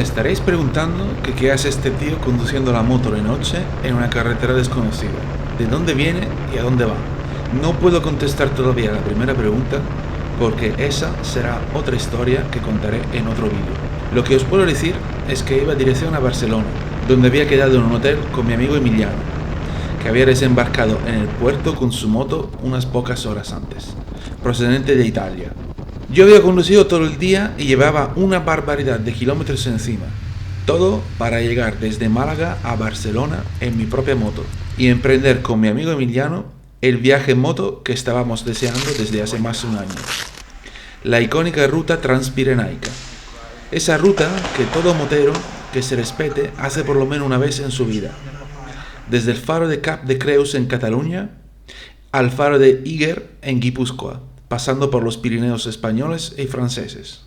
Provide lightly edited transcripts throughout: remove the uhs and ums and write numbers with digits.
estaréis preguntando que qué hace este tío conduciendo la moto de noche en una carretera desconocida, de dónde viene y a dónde va. No puedo contestar todavía la primera pregunta porque esa será otra historia que contaré en otro vídeo. Lo que os puedo decir es que iba dirección a Barcelona, donde había quedado en un hotel con mi amigo Emiliano, que había desembarcado en el puerto con su moto unas pocas horas antes, procedente de Italia. Yo había conducido todo el día y llevaba una barbaridad de kilómetros encima, todo para llegar desde Málaga a Barcelona en mi propia moto y emprender con mi amigo Emiliano el viaje en moto que estábamos deseando desde hace más de un año. La icónica ruta transpirenaica. Esa ruta que todo motero que se respete hace por lo menos una vez en su vida. Desde el faro de Cap de Creus en Cataluña al faro de Iguer en Guipúzcoa, pasando por los Pirineos españoles y franceses.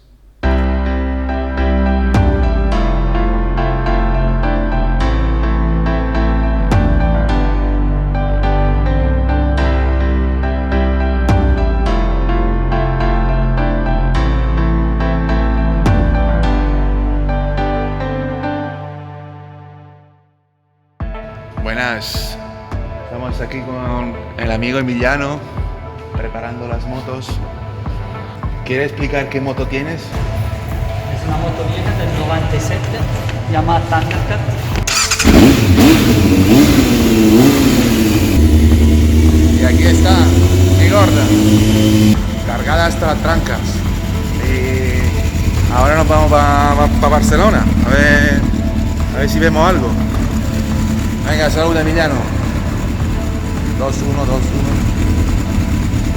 Buenas, estamos aquí con el amigo Emiliano preparando las motos. ¿Quieres explicar qué moto tienes? Es una moto vieja del 97, llamada Thundercat. Y aquí está, mi gorda, cargada hasta las trancas. Y ahora nos vamos para Barcelona, a ver si vemos algo. Venga, salud Emiliano. 2-1, 2-1.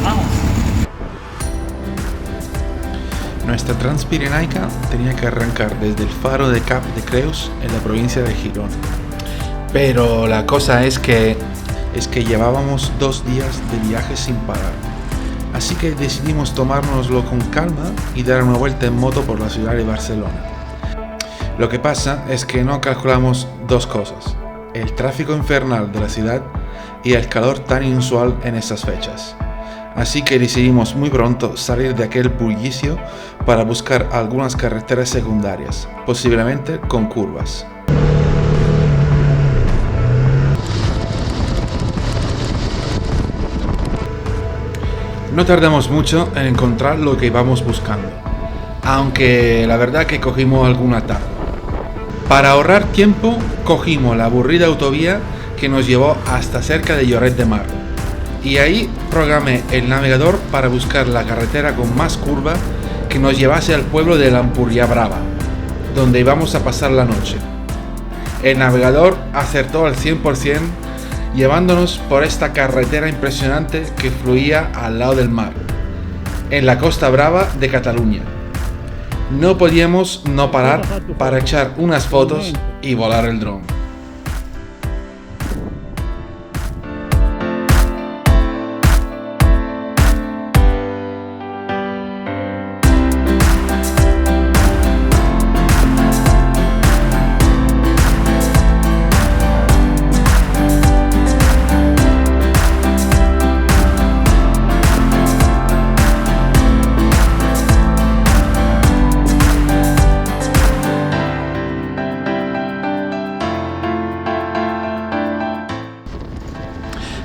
Vamos. Nuestra transpirenaica tenía que arrancar desde el faro de Cap de Creus en la provincia de Girona. Pero la cosa es que llevábamos 2 días de viaje sin parar. Así que decidimos tomárnoslo con calma y dar una vuelta en moto por la ciudad de Barcelona. Lo que pasa es que no calculamos 2 cosas: el tráfico infernal de la ciudad y el calor tan inusual en estas fechas. Así que decidimos muy pronto salir de aquel bullicio para buscar algunas carreteras secundarias, posiblemente con curvas. No tardamos mucho en encontrar lo que íbamos buscando, aunque la verdad que cogimos algún atajo. Para ahorrar tiempo, cogimos la aburrida autovía que nos llevó hasta cerca de Lloret de Mar. Y ahí programé el navegador para buscar la carretera con más curva que nos llevase al pueblo de la Empuriabrava, donde íbamos a pasar la noche. El navegador acertó al 100%, llevándonos por esta carretera impresionante que fluía al lado del mar, en la Costa Brava de Cataluña. No podíamos no parar para echar unas fotos y volar el dron.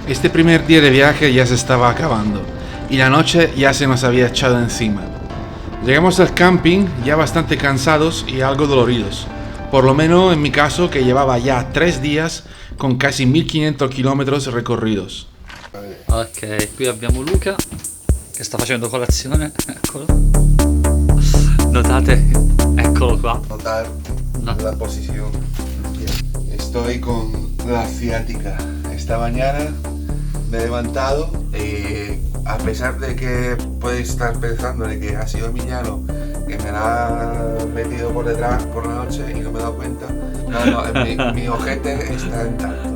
Este primer día de viaje ya se estaba acabando y la noche ya se nos había echado encima. Llegamos al camping ya bastante cansados y algo doloridos, por lo menos en mi caso, que llevaba ya 3 días con casi 1500 kilómetros recorridos. Ok, qui abbiamo Luca che sta facendo colazione, eccolo. Notate, eccolo qua. Notar la posición. Estoy con la ciática. Esta mañana me he levantado y a pesar de que podéis estar pensando de que ha sido Emiliano que me la ha metido por detrás por la noche y no me he dado cuenta, mi ojete está intacto.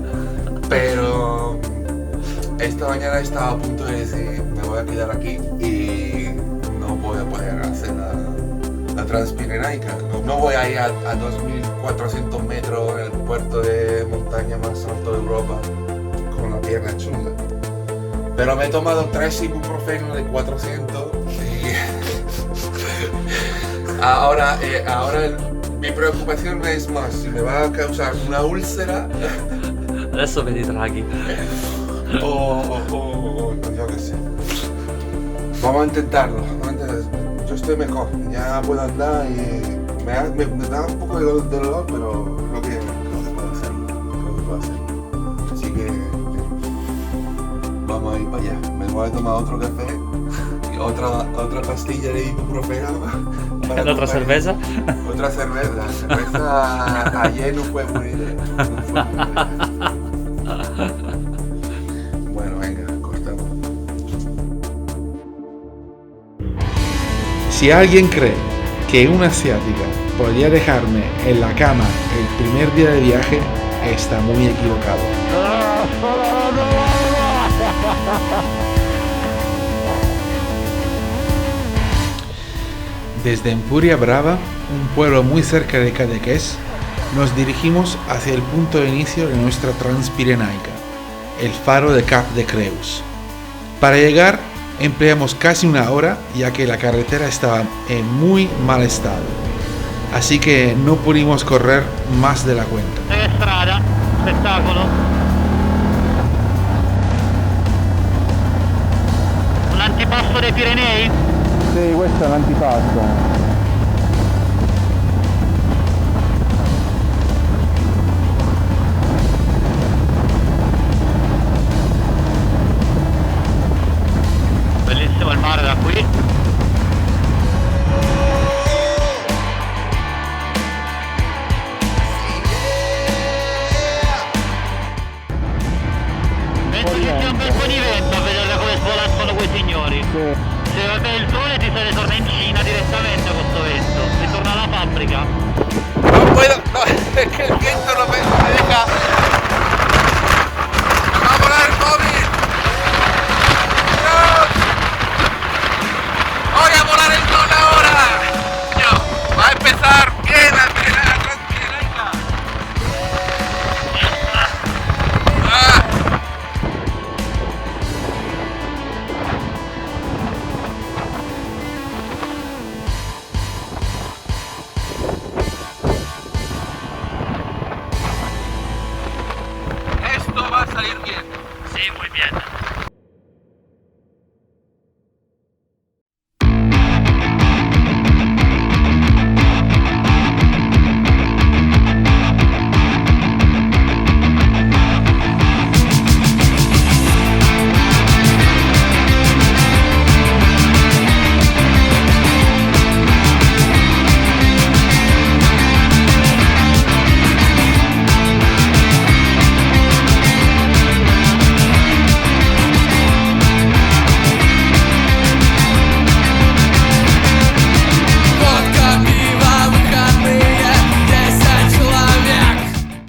Pero esta mañana estaba a punto de decir me voy a quedar aquí y no voy a poder hacer la transpirenaica. No voy a ir a 2400 metros en el puerto de montaña más alto de Europa con la pierna chunga. Pero me he tomado 3 ibuprofeno de 400 y ahora Mi preoccupazione es más si me va a causar una úlcera Adesso vedi Draghi. o yo qué sé. Vamos a intentarlo. Yo estoy mejor, ya puedo andar y me da un poco de dolor, pero creo que puedo hacerlo. Así que vamos a ir para allá. Me voy a tomar otro café y otra pastilla de ibuprofeno. ¿La otra cerveza? Otra cerveza. La cerveza ayer no fue buena idea. Bueno, venga, cortamos. Si alguien cree que una asiática podría dejarme en la cama el primer día de viaje, está muy equivocado. Desde Empuria Brava, un pueblo muy cerca de Cadaqués, nos dirigimos hacia el punto de inicio de nuestra Transpirenaica, el faro de Cap de Creus. Para llegar empleamos casi una hora, ya que la carretera estaba en muy mal estado, así que no pudimos correr más de la cuenta. Strada, spettacolo. Un antipasto dei Pirenei? Sì, questo è l'antipasto. Bellissimo il mare da qui. Penso che sia un bel po' di vento a vedere come svolazzano quei signori. Sì. Se va bene il sole ti se ne torna in Cina direttamente con questo vento. Si torna alla fabbrica. No puedo, no, es que